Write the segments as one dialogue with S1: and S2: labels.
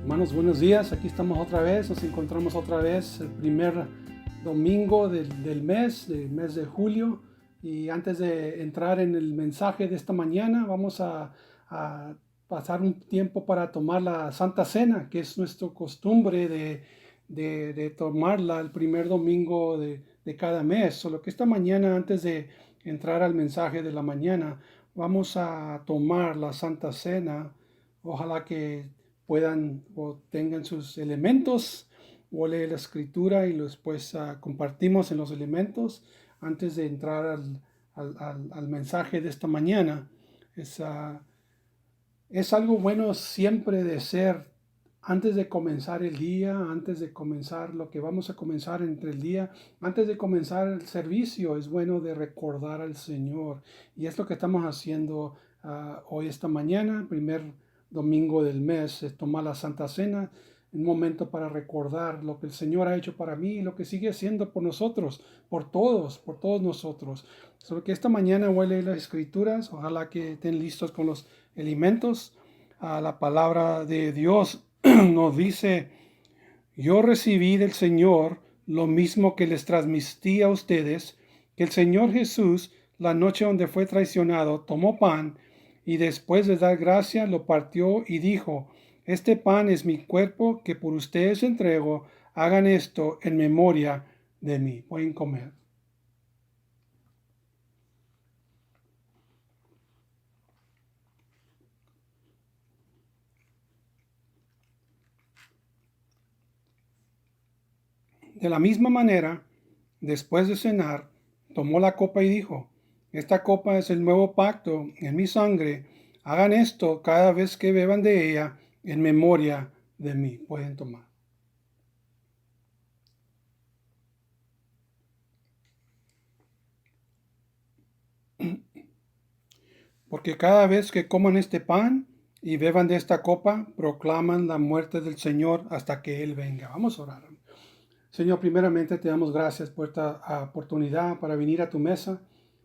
S1: Hermanos, buenos días. Aquí estamos otra vez. Nos encontramos otra vez el primer domingo del mes de julio. Y antes de entrar en el mensaje de esta mañana, vamos a pasar un tiempo para tomar la Santa Cena, que es nuestra costumbre de tomarla el primer domingo de cada mes. Solo que esta mañana, antes de entrar al mensaje de la mañana, vamos a tomar la Santa Cena. Ojalá que puedan o tengan sus elementos o lee la escritura y después compartimos en los elementos antes de entrar al mensaje de esta mañana. Es, es algo bueno siempre de ser antes de comenzar el día, antes de comenzar lo que vamos a comenzar entre el día, antes de comenzar el servicio, es bueno de recordar al Señor. Y es lo que estamos haciendo hoy esta mañana, primer domingo del mes, es tomar la Santa Cena, un momento para recordar lo que el Señor ha hecho para mí y lo que sigue haciendo por nosotros, por todos nosotros. Solo que esta mañana voy a leer las escrituras, ojalá que estén listos con los elementos. La palabra de Dios nos dice: yo recibí del Señor lo mismo que les transmití a ustedes, que el Señor Jesús, la noche donde fue traicionado, tomó pan y después de dar gracia lo partió y dijo: este pan es mi cuerpo que por ustedes entrego, hagan esto en memoria de mí. Pueden comer. De la misma manera, después de cenar, tomó la copa y dijo: esta copa es el nuevo pacto en mi sangre. Hagan esto cada vez que beban de ella en memoria de mí. Pueden tomar. Porque cada vez que coman este pan y beban de esta copa, proclaman la muerte del Señor hasta que Él venga. Vamos a orar. Señor, primeramente te damos gracias por esta oportunidad para venir a tu mesa,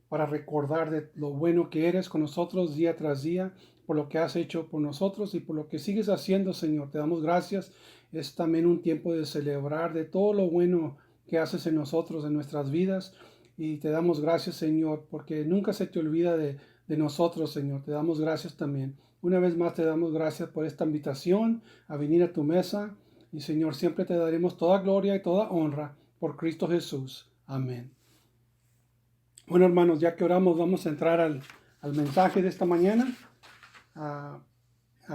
S1: para recordar de lo bueno que eres con nosotros día tras día, por lo que has hecho por nosotros y por lo que sigues haciendo, Señor. Te damos gracias. Es también un tiempo de celebrar de todo lo bueno que haces en nosotros, en nuestras vidas. Y te damos gracias, Señor, porque nunca se te olvida de nosotros, Señor. Te damos gracias también. Una vez más te damos gracias por esta invitación a venir a tu mesa. Y Señor, siempre te daremos toda gloria y toda honra por Cristo Jesús. Amén. Bueno, hermanos, ya que oramos, vamos a entrar al mensaje de esta mañana. A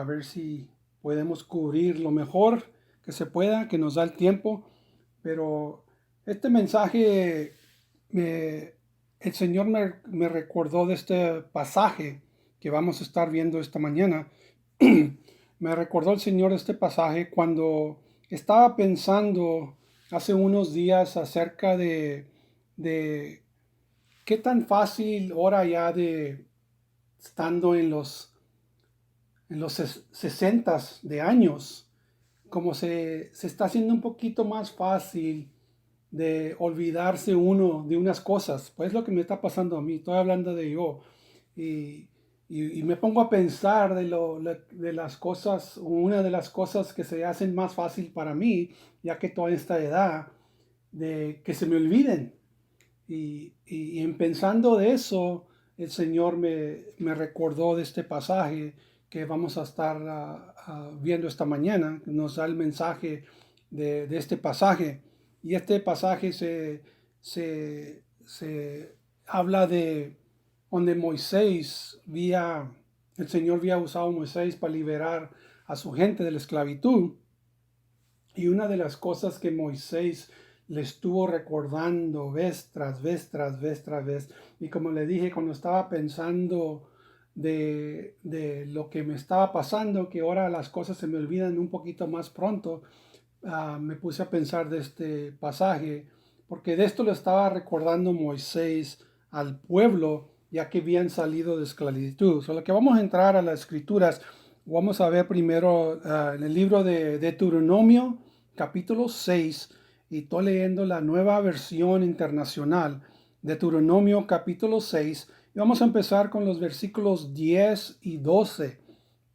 S1: ver si podemos cubrir lo mejor que se pueda, que nos da el tiempo. Pero este mensaje, el Señor me recordó de este pasaje que vamos a estar viendo esta mañana. Me recordó el Señor este pasaje cuando estaba pensando hace unos días acerca de qué tan fácil ahora ya de estando en los 60 de años, como se está haciendo un poquito más fácil de olvidarse uno de unas cosas. Pues es lo que me está pasando a mí, estoy hablando de yo. Y me pongo a pensar de las cosas, una de las cosas que se hacen más fácil para mí, ya que toda esta edad, de que se me olviden. Y en pensando de eso, el Señor me recordó de este pasaje que vamos a estar viendo esta mañana. Nos da el mensaje de este pasaje. Y este pasaje se habla de donde el Señor había usado a Moisés para liberar a su gente de la esclavitud. Y una de las cosas que Moisés le estuvo recordando vez tras vez, tras vez, tras vez. Y como le dije, cuando estaba pensando de lo que me estaba pasando, que ahora las cosas se me olvidan un poquito más pronto, me puse a pensar de este pasaje, porque de esto lo estaba recordando Moisés al pueblo, ya que habían salido de esclavitud. Solo que vamos a entrar a las escrituras. Vamos a ver primero en el libro de Deuteronomio, capítulo 6, y estoy leyendo la nueva versión internacional. Deuteronomio, capítulo 6, y vamos a empezar con los versículos 10 y 12.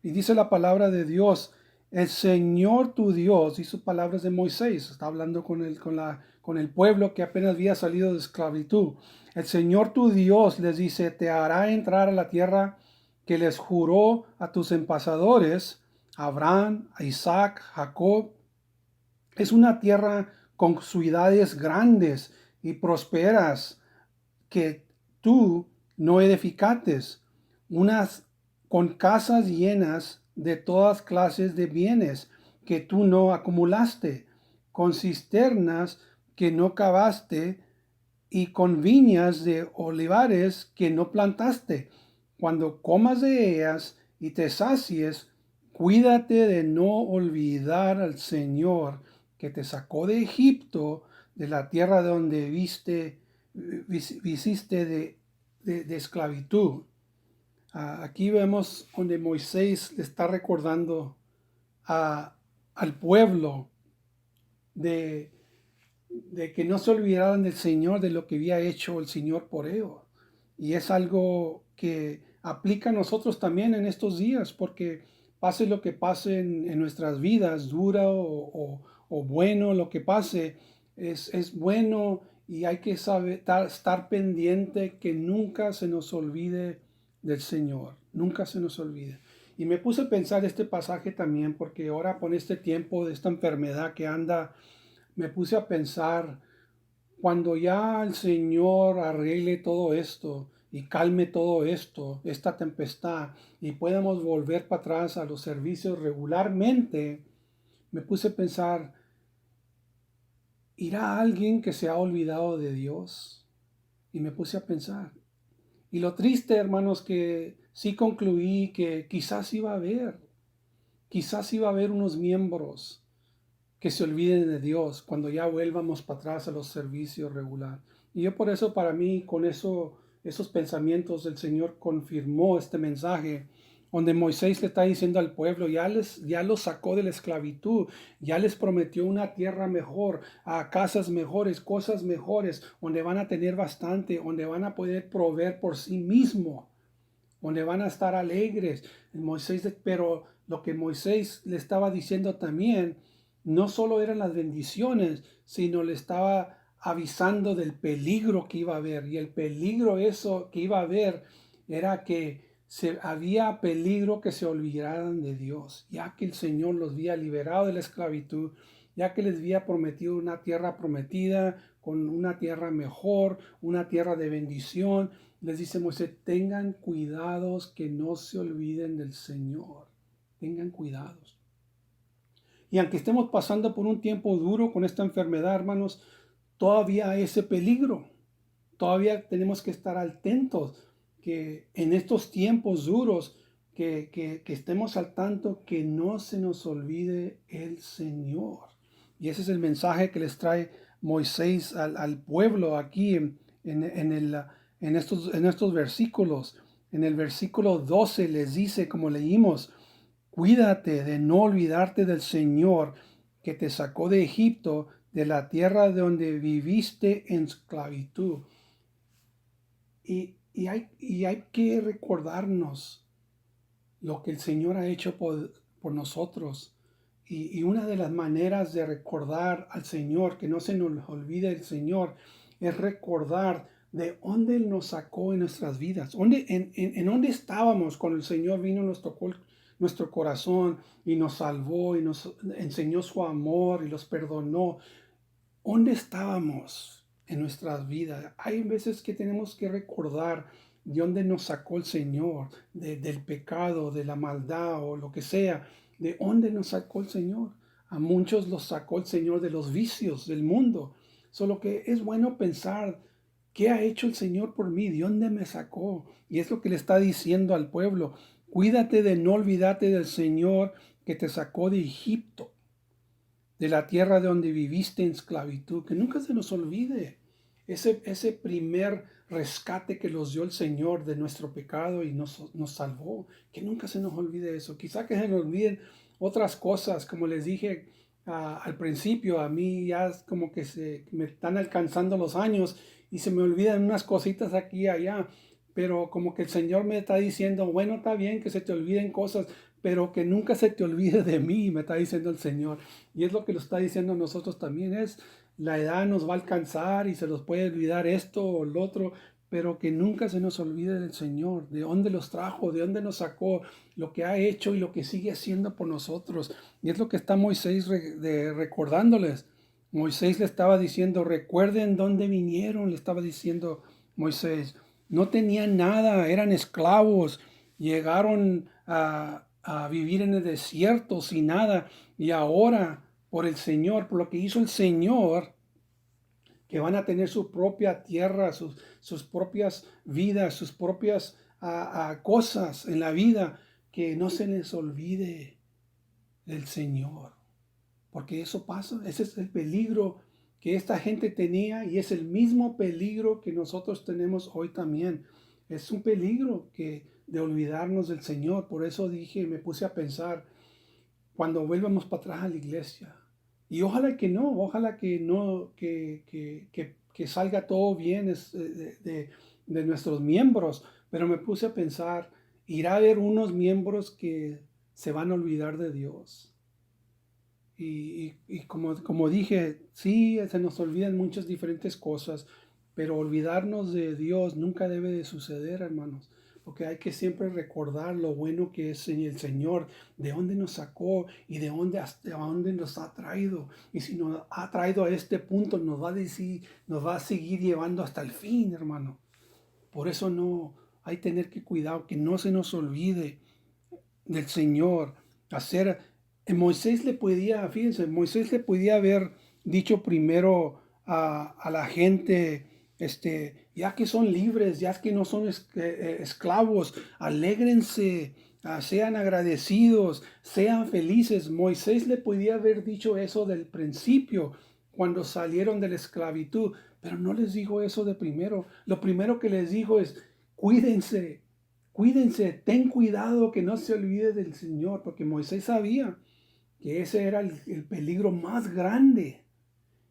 S1: Y dice la palabra de Dios: el Señor tu Dios, y sus palabras de Moisés, está hablando con el pueblo que apenas había salido de esclavitud. El Señor tu Dios les dice, te hará entrar a la tierra que les juró a tus pasadores, Abraham, a Isaac, Jacob. Es una tierra con ciudades grandes y prosperas que tú no edificates, unas con casas llenas de todas clases de bienes que tú no acumulaste, con cisternas que no cavaste y con viñas de olivares que no plantaste. Cuando comas de ellas y te sacies, cuídate de no olvidar al Señor que te sacó de Egipto, de la tierra donde visiste de esclavitud. Aquí vemos donde Moisés le está recordando al pueblo de, de que no se olvidaran del Señor, de lo que había hecho el Señor por ellos. Y es algo que aplica a nosotros también en estos días, porque pase lo que pase en nuestras vidas, dura o bueno, lo que pase, es bueno y hay que saber estar pendiente que nunca se nos olvide del Señor, nunca se nos olvide. Y me puse a pensar este pasaje también, porque ahora con este tiempo de esta enfermedad que anda, me puse a pensar, cuando ya el Señor arregle todo esto y calme todo esto, esta tempestad, y podamos volver para atrás a los servicios regularmente, me puse a pensar, ¿irá alguien que se ha olvidado de Dios? Y me puse a pensar. Y lo triste, hermanos, que sí concluí que quizás iba a haber unos miembros que se olviden de Dios cuando ya vuelvamos para atrás a los servicios regular. Y yo por eso, para mí, con esos pensamientos, el Señor confirmó este mensaje donde Moisés le está diciendo al pueblo, ya los sacó de la esclavitud, ya les prometió una tierra mejor, a casas mejores, cosas mejores, donde van a tener bastante, donde van a poder proveer por sí mismo, donde van a estar alegres. Pero lo que Moisés le estaba diciendo también, no solo eran las bendiciones, sino le estaba avisando del peligro que iba a haber. Y el peligro eso que iba a haber era que había peligro que se olvidaran de Dios, ya que el Señor los había liberado de la esclavitud, ya que les había prometido una tierra prometida, con una tierra mejor, una tierra de bendición. Les dice Moisés, tengan cuidados que no se olviden del Señor. Tengan cuidados. Y aunque estemos pasando por un tiempo duro con esta enfermedad, hermanos, todavía hay ese peligro. Todavía tenemos que estar atentos que en estos tiempos duros, que estemos al tanto que no se nos olvide el Señor. Y ese es el mensaje que les trae Moisés al pueblo aquí en estos versículos. En el versículo 12 les dice, como leímos, cuídate de no olvidarte del Señor que te sacó de Egipto, de la tierra donde viviste en esclavitud. Y hay que recordarnos lo que el Señor ha hecho por nosotros. Y una de las maneras de recordar al Señor, que no se nos olvide el Señor, es recordar de dónde Él nos sacó en nuestras vidas. En dónde estábamos cuando el Señor vino, nos tocó nuestro corazón y nos salvó y nos enseñó su amor y los perdonó. ¿Dónde estábamos en nuestras vidas? Hay veces que tenemos que recordar de dónde nos sacó el Señor, del pecado, de la maldad o lo que sea. ¿De dónde nos sacó el Señor? A muchos los sacó el Señor de los vicios del mundo. Solo que es bueno pensar, ¿qué ha hecho el Señor por mí? ¿De dónde me sacó? Y es lo que le está diciendo al pueblo. Cuídate de no olvidarte del Señor que te sacó de Egipto, de la tierra de donde viviste en esclavitud, que nunca se nos olvide ese primer rescate que nos dio el Señor de nuestro pecado y nos salvó, que nunca se nos olvide eso. Quizá que se nos olviden otras cosas, como les dije al principio, a mí ya como que me están alcanzando los años y se me olvidan unas cositas aquí y allá, pero como que el Señor me está diciendo, bueno, está bien que se te olviden cosas, pero que nunca se te olvide de mí, me está diciendo el Señor. Y es lo que lo está diciendo a nosotros también, es la edad nos va a alcanzar y se nos puede olvidar esto o lo otro, pero que nunca se nos olvide del Señor, de dónde los trajo, de dónde nos sacó, lo que ha hecho y lo que sigue haciendo por nosotros. Y es lo que está Moisés recordándoles. Moisés le estaba diciendo, recuerden dónde vinieron, le estaba diciendo Moisés. No tenían nada, eran esclavos, llegaron a vivir en el desierto sin nada y ahora por el Señor, por lo que hizo el Señor, que van a tener su propia tierra, sus propias vidas, sus propias cosas en la vida, que no se les olvide del Señor. Porque eso pasa, ese es el peligro que esta gente tenía y es el mismo peligro que nosotros tenemos hoy también. Es un peligro de olvidarnos del Señor. Por eso dije, me puse a pensar, cuando vuelvamos para atrás a la iglesia. Y ojalá que no, que salga todo bien de nuestros miembros. Pero me puse a pensar, irá a haber unos miembros que se van a olvidar de Dios. Y como dije, sí, se nos olvidan muchas diferentes cosas, pero olvidarnos de Dios nunca debe de suceder, hermanos, porque hay que siempre recordar lo bueno que es el Señor, de dónde nos sacó y de dónde hasta dónde nos ha traído. Y si nos ha traído a este punto, nos va a seguir llevando hasta el fin, hermano. Por eso no hay que tener que cuidar, que no se nos olvide del Señor, hacer, Moisés le podía, fíjense, Moisés le podía haber dicho primero a la gente, ya que son libres, ya que no son esclavos, alégrense, sean agradecidos, sean felices. Moisés le podía haber dicho eso del principio, cuando salieron de la esclavitud, pero no les dijo eso de primero. Lo primero que les dijo es, cuídense, cuídense, ten cuidado que no se olvide del Señor, porque Moisés sabía que ese era el peligro más grande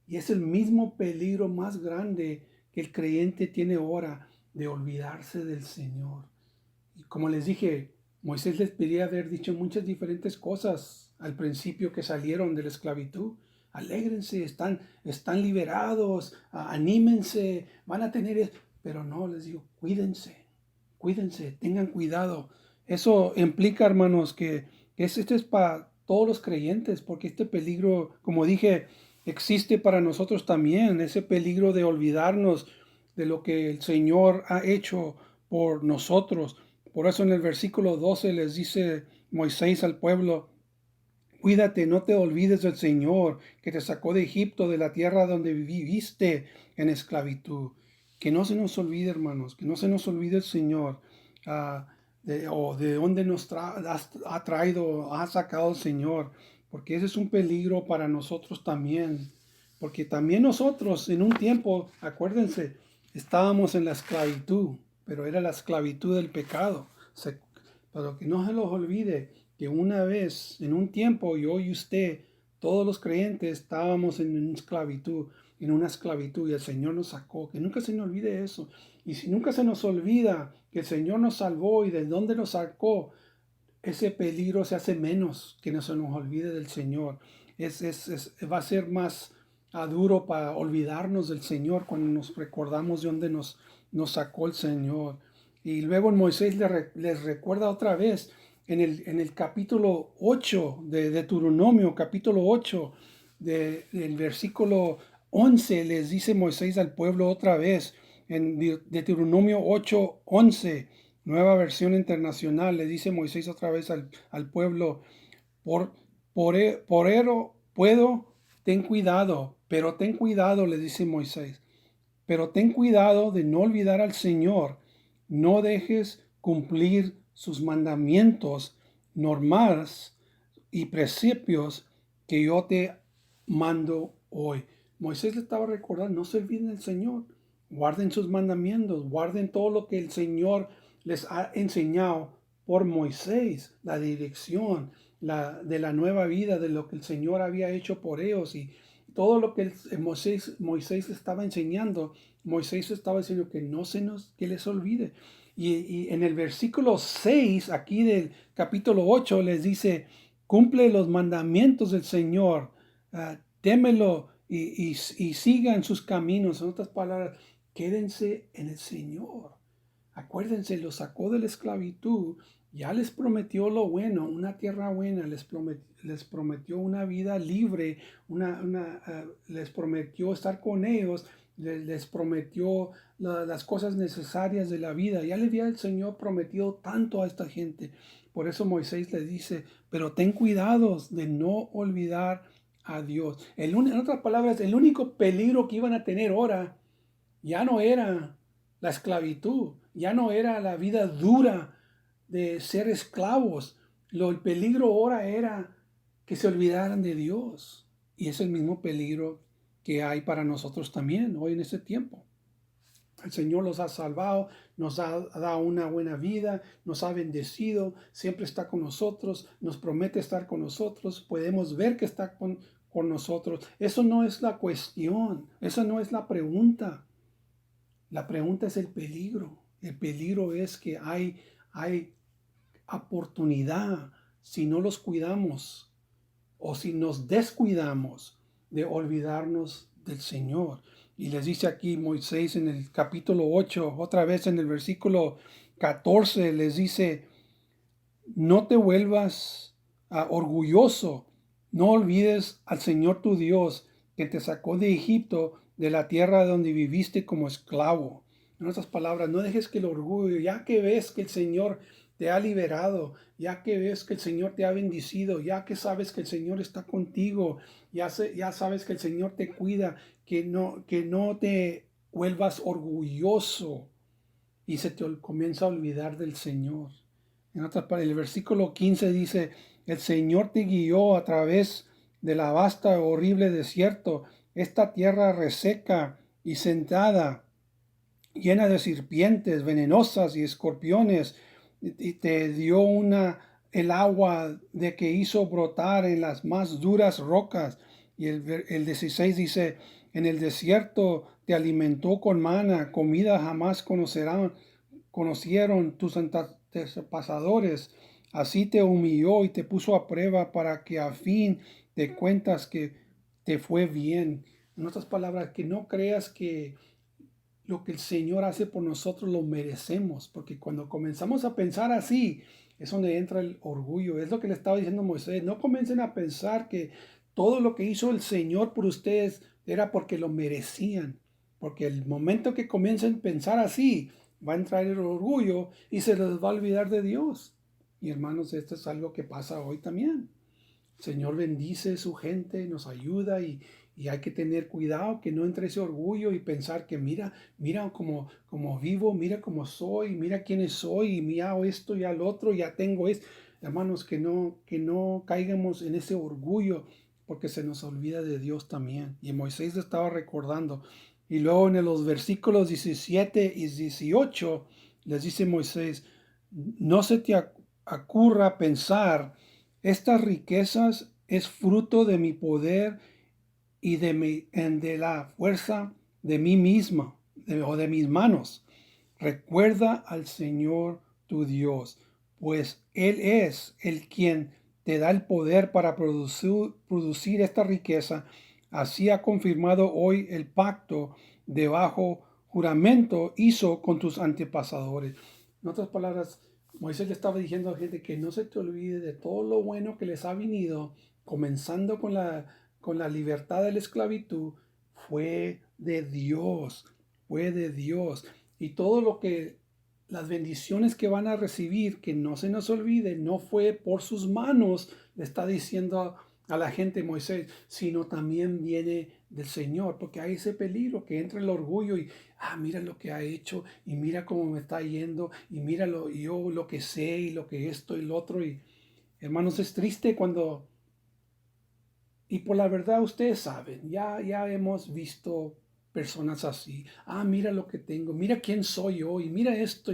S1: y es el mismo peligro más grande que el creyente tiene ahora de olvidarse del Señor. Y como les dije, Moisés les pedía haber dicho muchas diferentes cosas al principio que salieron de la esclavitud. Alégrense, están liberados, anímense, van a tener... Pero no, les digo, cuídense, tengan cuidado. Eso implica, hermanos, que esto es para todos los creyentes, porque este peligro, como dije, existe para nosotros también, ese peligro de olvidarnos de lo que el Señor ha hecho por nosotros. Por eso en el versículo 12 les dice Moisés al pueblo, cuídate, no te olvides del Señor que te sacó de Egipto, de la tierra donde viviste en esclavitud. Que no se nos olvide, hermanos, que no se nos olvide el Señor, o de dónde nos ha traído, ha sacado el Señor, porque ese es un peligro para nosotros también. Porque también nosotros en un tiempo, acuérdense, estábamos en la esclavitud, pero era la esclavitud del pecado. Pero que no se los olvide que una vez, en un tiempo, yo y usted, todos los creyentes, estábamos en una esclavitud y el Señor nos sacó. Que nunca se nos olvide eso. Y si nunca se nos olvida que el Señor nos salvó y de dónde nos sacó, ese peligro se hace menos que no se nos olvide del Señor. Va a ser más duro para olvidarnos del Señor cuando nos recordamos de dónde nos sacó el Señor. Y luego Moisés les recuerda otra vez en el capítulo 8 de Deuteronomio, capítulo 8, del versículo 11, les dice Moisés al pueblo otra vez, en Deuteronomio 8, 11, Nueva Versión Internacional, le dice Moisés otra vez al pueblo, por, puedo, ten cuidado, pero ten cuidado, le dice Moisés, pero ten cuidado de no olvidar al Señor, no dejes cumplir sus mandamientos normales y principios que yo te mando hoy. Moisés le estaba recordando, no se olviden del Señor, guarden sus mandamientos, guarden todo lo que el Señor les ha enseñado por Moisés, la dirección de la nueva vida, de lo que el Señor había hecho por ellos y todo lo que Moisés estaba enseñando. Moisés estaba diciendo que no que les olvide. Y en el versículo 6, aquí del capítulo 8, les dice, cumple los mandamientos del Señor, témelo y sigan sus caminos. En otras palabras, quédense en el Señor. Acuérdense, los sacó de la esclavitud, ya les prometió lo bueno, una tierra buena, les prometió una vida libre, les prometió estar con ellos, les prometió las cosas necesarias de la vida. Ya le había el Señor prometido tanto a esta gente. Por eso Moisés le dice, pero ten cuidados de no olvidar a Dios. En otras palabras, el único peligro que iban a tener ahora ya no era la esclavitud, ya no era la vida dura de ser esclavos. El peligro ahora era que se olvidaran de Dios. Y es el mismo peligro que hay para nosotros también hoy en este tiempo. El Señor los ha salvado, nos ha dado una buena vida, nos ha bendecido, siempre está con nosotros, nos promete estar con nosotros, podemos ver que está con nosotros. Eso no es la cuestión, esa no es la pregunta. La pregunta es el peligro. El peligro es que hay oportunidad si no los cuidamos o si nos descuidamos de olvidarnos del Señor. Y les dice aquí Moisés en el capítulo 8, otra vez en el versículo 14, les dice, no te vuelvas orgulloso, no olvides al Señor tu Dios que te sacó de Egipto, de la tierra donde viviste como esclavo. En otras palabras, no dejes que el orgullo, ya que ves que el Señor te ha liberado, ya que ves que el Señor te ha bendecido, ya que sabes que el Señor está contigo, ya sabes que el Señor te cuida, que no te vuelvas orgulloso y se te comienza a olvidar del Señor. En otras palabras, el versículo 15 dice, el Señor te guió a través de la vasta horrible desierto, esta tierra reseca y sentada, llena de serpientes venenosas y escorpiones, y te dio el agua de que hizo brotar en las más duras rocas. Y el 16 dice, en el desierto te alimentó con mana, comida jamás conocieron tus antepasadores. Así te humilló y te puso a prueba para que a fin te cuentas que te fue bien. En otras palabras, que no creas que lo que el Señor hace por nosotros lo merecemos, porque cuando comenzamos a pensar así, es donde entra el orgullo. Es lo que le estaba diciendo Moisés. No comiencen a pensar que todo lo que hizo el Señor por ustedes era porque lo merecían, porque el momento que comiencen a pensar así, va a entrar el orgullo y se les va a olvidar de Dios. Y hermanos, esto es algo que pasa hoy también. El Señor bendice a su gente, nos ayuda y hay que tener cuidado que no entre ese orgullo y pensar que mira como vivo, mira cómo soy, mira quiénes soy, y mira esto y al otro, ya tengo esto. Hermanos, que no caigamos en ese orgullo porque se nos olvida de Dios también. Y Moisés le estaba recordando. Y luego en los versículos 17 y 18 les dice Moisés, no se te ocurra pensar, estas riquezas es fruto de mi poder y de la fuerza de mí misma o de mis manos. Recuerda al Señor tu Dios, pues Él es el quien te da el poder para producir esta riqueza. Así ha confirmado hoy el pacto de bajo juramento hizo con tus antepasadores. En otras palabras, Moisés le estaba diciendo a la gente que no se te olvide de todo lo bueno que les ha venido, comenzando con la libertad de la esclavitud, fue de Dios, fue de Dios. Y todo lo que, las bendiciones que van a recibir, que no se nos olvide, no fue por sus manos, le está diciendo a la gente Moisés, sino también viene del Señor, porque hay ese peligro que entra el orgullo y, mira lo que ha hecho, y mira cómo me está yendo, y mira yo lo que sé, y lo que esto y lo otro. Y hermanos, es triste cuando, y por la verdad ustedes saben, ya hemos visto personas así. Mira lo que tengo, mira quién soy yo, y mira esto.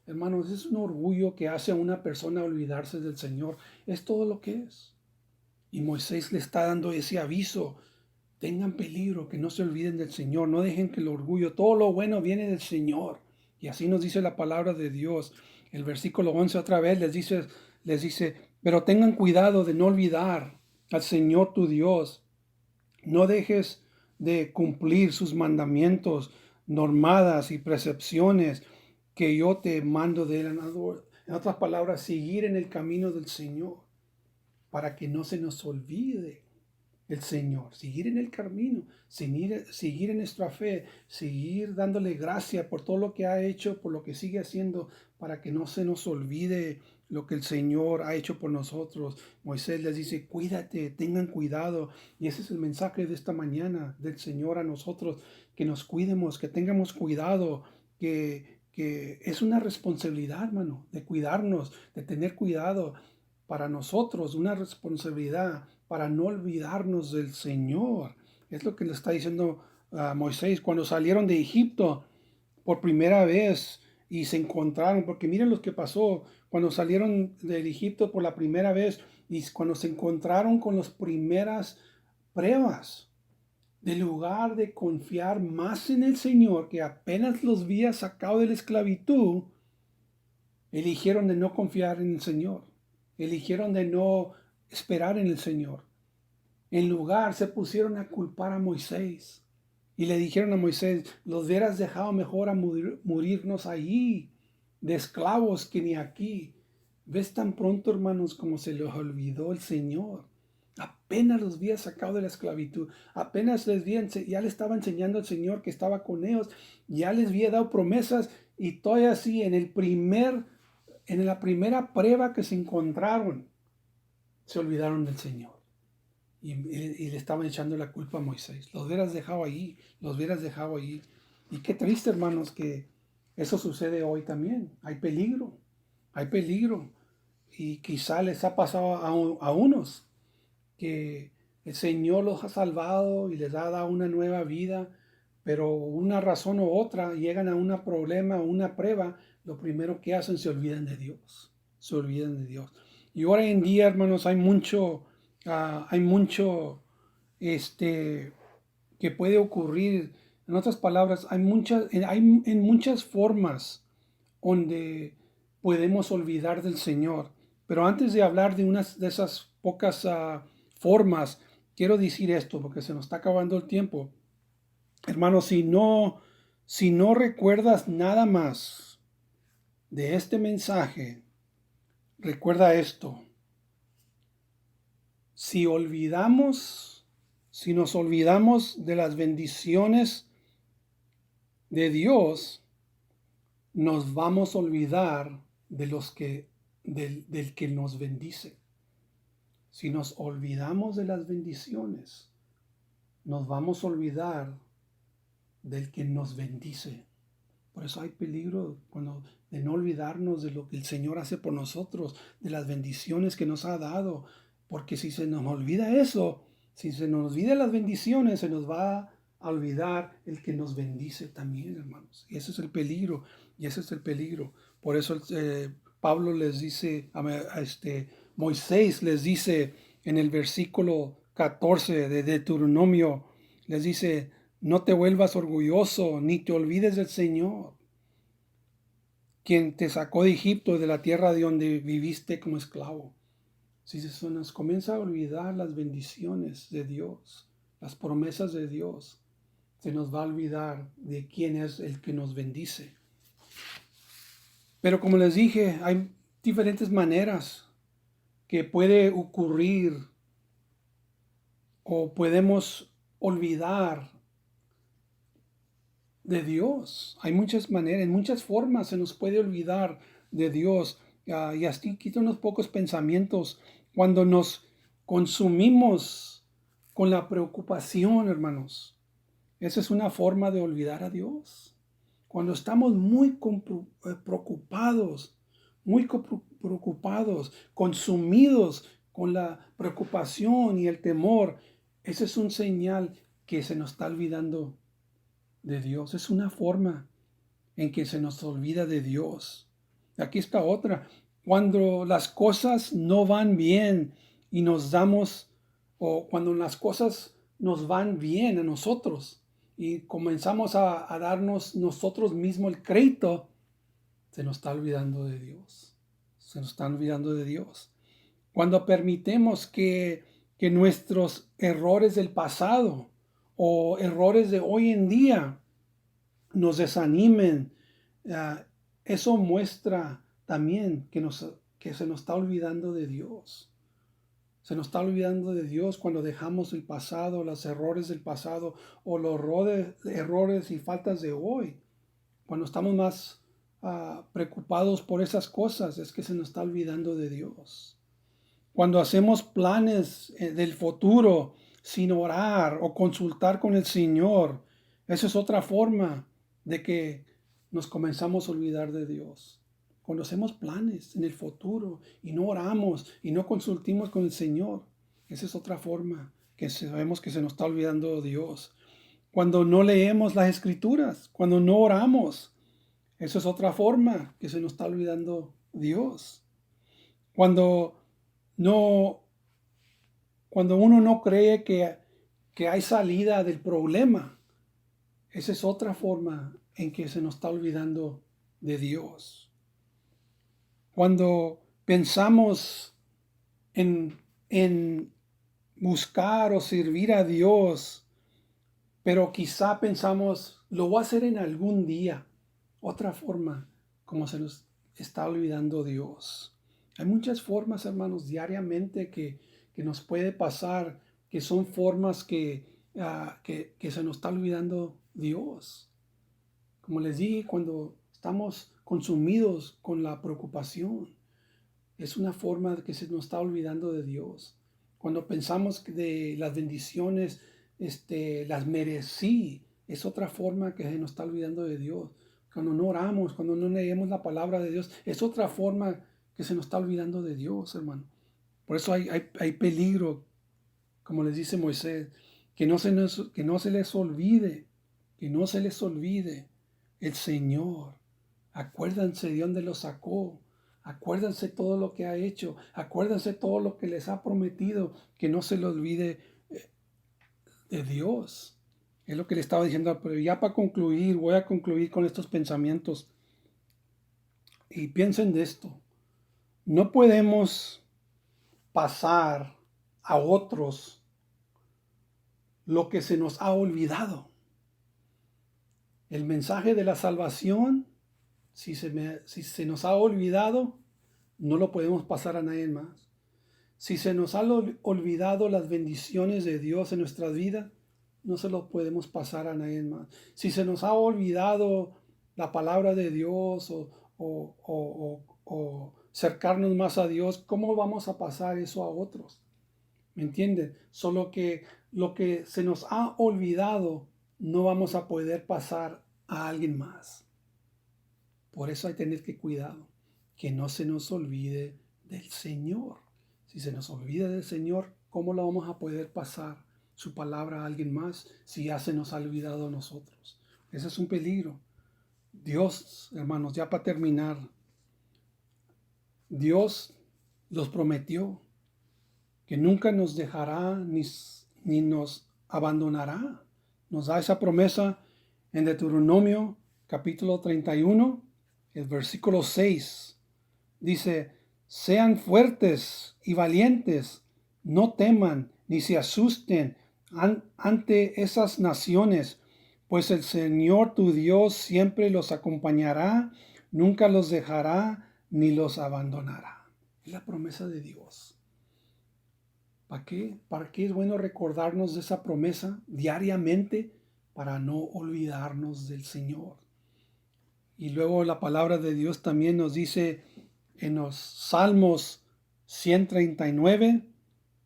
S1: Hermanos, es un orgullo que hace a una persona olvidarse del Señor. Es todo lo que es. Y Moisés le está dando ese aviso. Tengan peligro, que no se olviden del Señor. No dejen que el orgullo, todo lo bueno viene del Señor. Y así nos dice la palabra de Dios. El versículo 11 otra vez les dice, pero tengan cuidado de no olvidar al Señor tu Dios. No dejes de cumplir sus mandamientos, normadas y precepciones que yo te mando de él. En otras palabras, seguir en el camino del Señor para que no se nos olvide el Señor, seguir en el camino, seguir en nuestra fe, seguir dándole gracia por todo lo que ha hecho, por lo que sigue haciendo, para que no se nos olvide lo que el Señor ha hecho por nosotros. Moisés les dice, cuídate, tengan cuidado. Y ese es el mensaje de esta mañana del Señor a nosotros, que nos cuidemos, que tengamos cuidado, que es una responsabilidad, hermano, de cuidarnos, de tener cuidado para nosotros, una responsabilidad para no olvidarnos del Señor. Es lo que le está diciendo a Moisés cuando salieron de Egipto por primera vez y se encontraron, porque miren lo que pasó cuando salieron del Egipto por la primera vez y cuando se encontraron con las primeras pruebas. De lugar de confiar más en el Señor, que apenas los había sacado de la esclavitud, eligieron de no confiar en el Señor. Eligieron de no esperar en el Señor. En lugar se pusieron a culpar a Moisés. Y le dijeron a Moisés, los hubieras dejado mejor a morirnos allí, de esclavos, que ni aquí. ¿Ves tan pronto, hermanos, como se les olvidó el Señor? Apenas los había sacado de la esclavitud. Apenas ya le estaba enseñando al Señor que estaba con ellos. Ya les había dado promesas. Y todavía así, en la primera prueba que se encontraron, se olvidaron del Señor. Y le estaban echando la culpa a Moisés. Los hubieras dejado ahí, los hubieras dejado ahí. Y qué triste, hermanos, que eso sucede hoy también. Hay peligro, hay peligro. Y quizá les ha pasado a unos que el Señor los ha salvado y les ha dado una nueva vida, pero una razón u otra llegan a un problema o una prueba, lo primero que hacen se olvidan de Dios, se olvidan de Dios. Y ahora en día, hermanos, hay mucho que puede ocurrir. En otras palabras, hay en muchas formas donde podemos olvidar del Señor. Pero antes de hablar de unas de esas pocas formas, quiero decir esto porque se nos está acabando el tiempo. Hermano, si no recuerdas nada más de este mensaje, recuerda esto. Si nos olvidamos de las bendiciones de Dios, nos vamos a olvidar del que nos bendice. Si nos olvidamos de las bendiciones, nos vamos a olvidar del que nos bendice. Por eso hay peligro de no olvidarnos de lo que el Señor hace por nosotros, de las bendiciones que nos ha dado. Porque si se nos olvida eso, si se nos olvida las bendiciones, se nos va a olvidar el que nos bendice también, hermanos. Y ese es el peligro, y ese es el peligro. Por eso Pablo les dice, Moisés les dice en el versículo 14 de Deuteronomio, les dice, no te vuelvas orgulloso, ni te olvides del Señor, quien te sacó de Egipto, de la tierra de donde viviste como esclavo. Si se nos comienza a olvidar las bendiciones de Dios, las promesas de Dios, se nos va a olvidar de quién es el que nos bendice. Pero como les dije, hay diferentes maneras que puede ocurrir o podemos olvidar de Dios. Hay muchas maneras, en muchas formas se nos puede olvidar de Dios. Y así quita unos pocos pensamientos cuando nos consumimos con la preocupación, hermanos. Esa es una forma de olvidar a Dios. Cuando estamos preocupados, consumidos con la preocupación y el temor, ese es un señal que se nos está olvidando de Dios. Es una forma en que se nos olvida de Dios. Aquí está otra. Cuando las cosas no van bien o cuando las cosas nos van bien a nosotros y comenzamos a darnos nosotros mismos el crédito, se nos está olvidando de Dios. Se nos está olvidando de Dios. Cuando permitemos que nuestros errores del pasado o errores de hoy en día nos desanimen, eso muestra también que se nos está olvidando de Dios. Se nos está olvidando de Dios cuando dejamos el pasado, los errores del pasado o los errores y faltas de hoy. Cuando estamos más preocupados por esas cosas, es que se nos está olvidando de Dios. Cuando hacemos planes del futuro sin orar o consultar con el Señor, esa es otra forma de que nos comenzamos a olvidar de Dios. Cuando hacemos planes en el futuro y no oramos y no consultimos con el Señor, esa es otra forma que sabemos que se nos está olvidando de Dios. Cuando no leemos las Escrituras, cuando no oramos, esa es otra forma que se nos está olvidando Dios. Cuando no, cuando uno no cree que hay salida del problema, esa es otra forma en que se nos está olvidando de Dios. Cuando pensamos en buscar o servir a Dios, pero quizá pensamos, lo voy a hacer en algún día, otra forma como se nos está olvidando Dios. Hay muchas formas, hermanos, diariamente que nos puede pasar, que son formas que se nos está olvidando Dios. Como les dije, cuando estamos consumidos con la preocupación, es una forma que se nos está olvidando de Dios. Cuando pensamos que de las bendiciones, las merecí, es otra forma que se nos está olvidando de Dios. Cuando no oramos, cuando no leemos la palabra de Dios, es otra forma que se nos está olvidando de Dios, hermano. Por eso hay peligro, como les dice Moisés, que no se les olvide, que no se les olvide el Señor. Acuérdense de dónde los sacó. Acuérdense todo lo que ha hecho. Acuérdense todo lo que les ha prometido. Que no se les olvide de Dios. Es lo que le estaba diciendo. Pero ya para concluir, voy a concluir con estos pensamientos. Y piensen de esto. No podemos pasar a otros lo que se nos ha olvidado. El mensaje de la salvación, si se nos ha olvidado, no lo podemos pasar a nadie más. Si se nos han olvidado las bendiciones de Dios en nuestra vida, no se lo podemos pasar a nadie más. Si se nos ha olvidado la palabra de Dios o acercarnos más a Dios, ¿cómo vamos a pasar eso a otros? ¿Me entienden? Solo que lo que se nos ha olvidado no vamos a poder pasar a alguien más. Por eso hay que tener que cuidado, que no se nos olvide del Señor. Si se nos olvida del Señor, ¿cómo lo vamos a poder pasar su palabra a alguien más si ya se nos ha olvidado a nosotros? Ese es un peligro. Dios, hermanos, ya para terminar, Dios los prometió que nunca nos dejará ni nos abandonará. Nos da esa promesa en Deuteronomio capítulo 31, el versículo 6. Dice, sean fuertes y valientes, no teman ni se asusten ante esas naciones, pues el Señor tu Dios siempre los acompañará, nunca los dejará ni los abandonará. Es la promesa de Dios. ¿Para qué? ¿Para qué es bueno recordarnos de esa promesa diariamente? Para no olvidarnos del Señor. Y luego la palabra de Dios también nos dice en los Salmos 139,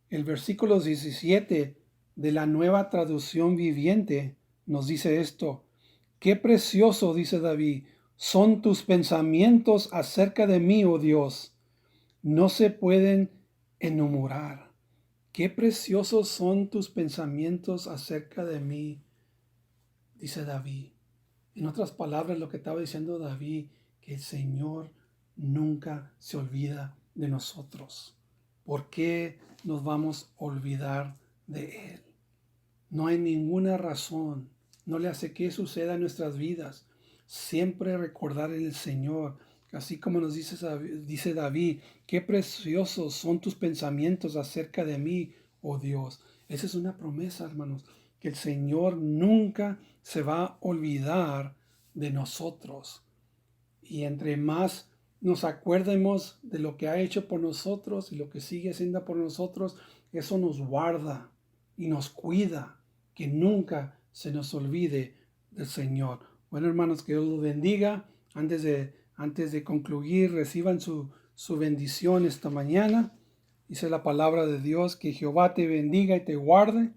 S1: el versículo 17 de la Nueva Traducción Viviente, nos dice esto. Qué precioso, dice David, son tus pensamientos acerca de mí, oh Dios. No se pueden enumerar. Qué preciosos son tus pensamientos acerca de mí, dice David. En otras palabras, lo que estaba diciendo David, que el Señor nunca se olvida de nosotros. ¿Por qué nos vamos a olvidar de Él? No hay ninguna razón, no le hace que suceda en nuestras vidas. Siempre recordar en el Señor, así como nos dice David, qué preciosos son tus pensamientos acerca de mí, oh Dios. Esa es una promesa, hermanos, que el Señor nunca se va a olvidar de nosotros. Y entre más nos acuerdemos de lo que ha hecho por nosotros y lo que sigue haciendo por nosotros, eso nos guarda y nos cuida, que nunca se nos olvide del Señor. Bueno, hermanos, que Dios los bendiga. Antes de concluir, reciban su bendición esta mañana. Dice la palabra de Dios, que Jehová te bendiga y te guarde,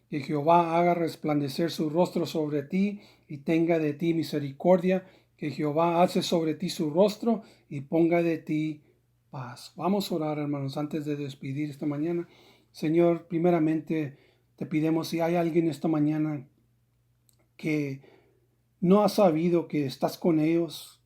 S1: que Jehová haga resplandecer su rostro sobre ti y tenga de ti misericordia, que Jehová alce sobre ti su rostro y ponga de ti paz. Vamos a orar, hermanos, antes de despedir esta mañana. Señor, primeramente te pidemos, si hay alguien esta mañana que no ha sabido que estás con ellos,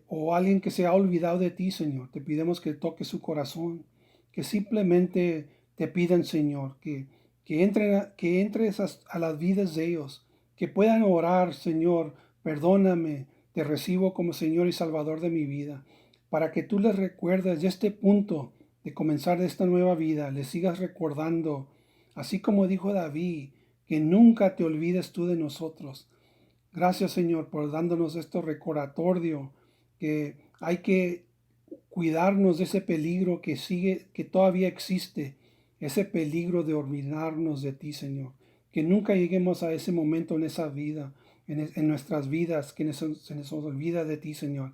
S1: o alguien que se ha olvidado de ti, Señor, te pidemos que toque su corazón, que simplemente te pidan, Señor, que entres a las vidas de ellos, que puedan orar, Señor, perdóname, te recibo como Señor y Salvador de mi vida, para que tú les recuerdes de este punto de comenzar esta nueva vida, les sigas recordando, así como dijo David, que nunca te olvides tú de nosotros. Gracias, Señor, por dándonos este recordatorio, que hay que cuidarnos de ese peligro que todavía existe, ese peligro de olvidarnos de ti, Señor. Que nunca lleguemos a ese momento en esa vida, en nuestras vidas, que se nos olvida de ti, Señor.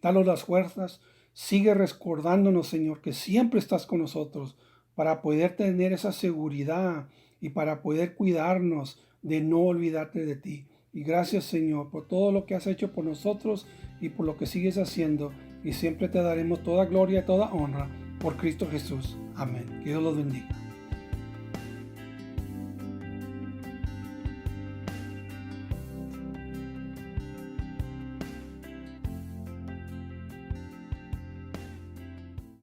S1: Danos las fuerzas, sigue recordándonos, Señor, que siempre estás con nosotros para poder tener esa seguridad y para poder cuidarnos de no olvidarte de ti. Y gracias, Señor, por todo lo que has hecho por nosotros y por lo que sigues haciendo. Y siempre te daremos toda gloria y toda honra por Cristo Jesús. Amén. Que Dios los bendiga.